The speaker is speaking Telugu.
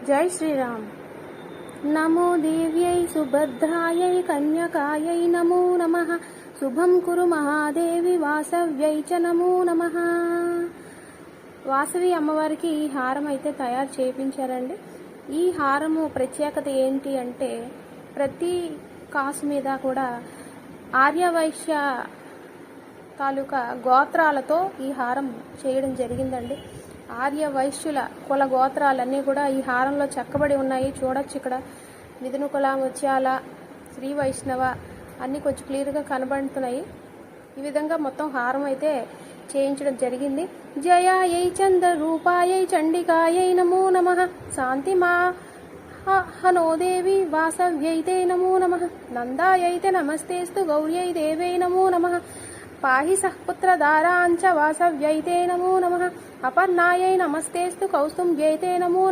जय श्री राम। नमो देव्यै सुभद्रायै कन्यकायै नमो नमः। शुभं कुरु महादेवी వాసవ్యై చ నమో నమః। వాసవి అమ్మవారికి ఈ హారం అయితే తయారు చేయించారండి। ఈ హారము ప్రత్యేకత ఏంటి అంటే ప్రతి కాసు మీద కూడా ఆర్యవైశ్య తాలూకా గోత్రాలతో ఈ హారం చేయడం జరిగిందండి। ఆర్య వైశ్యుల కుల గోత్రాలన్నీ కూడా ఈ హారంలో చెక్కబడి ఉన్నాయి। చూడొచ్చు, ఇక్కడ మిథున కుల, ముత్యాల, శ్రీ వైష్ణవ అన్నీ కొంచెం క్లియర్గా కనబడుతున్నాయి। ఈ విధంగా మొత్తం హారం అయితే చేయించడం జరిగింది। జయాయై చంద్ర రూపాయై చండికాయై నమో నమః। శాంతి మా హనోదేవి వాసవ్యైతే నమో నమః। నందాయైతే నమస్తేస్తు గౌర్యై దేవై నమో నమః। పాహి సహపుత్రధారాంచ వాసవ్యైతే నమో నమః। అపర్ణాయై నమస్తేస్తు కౌస్తుభ్యైతే నమో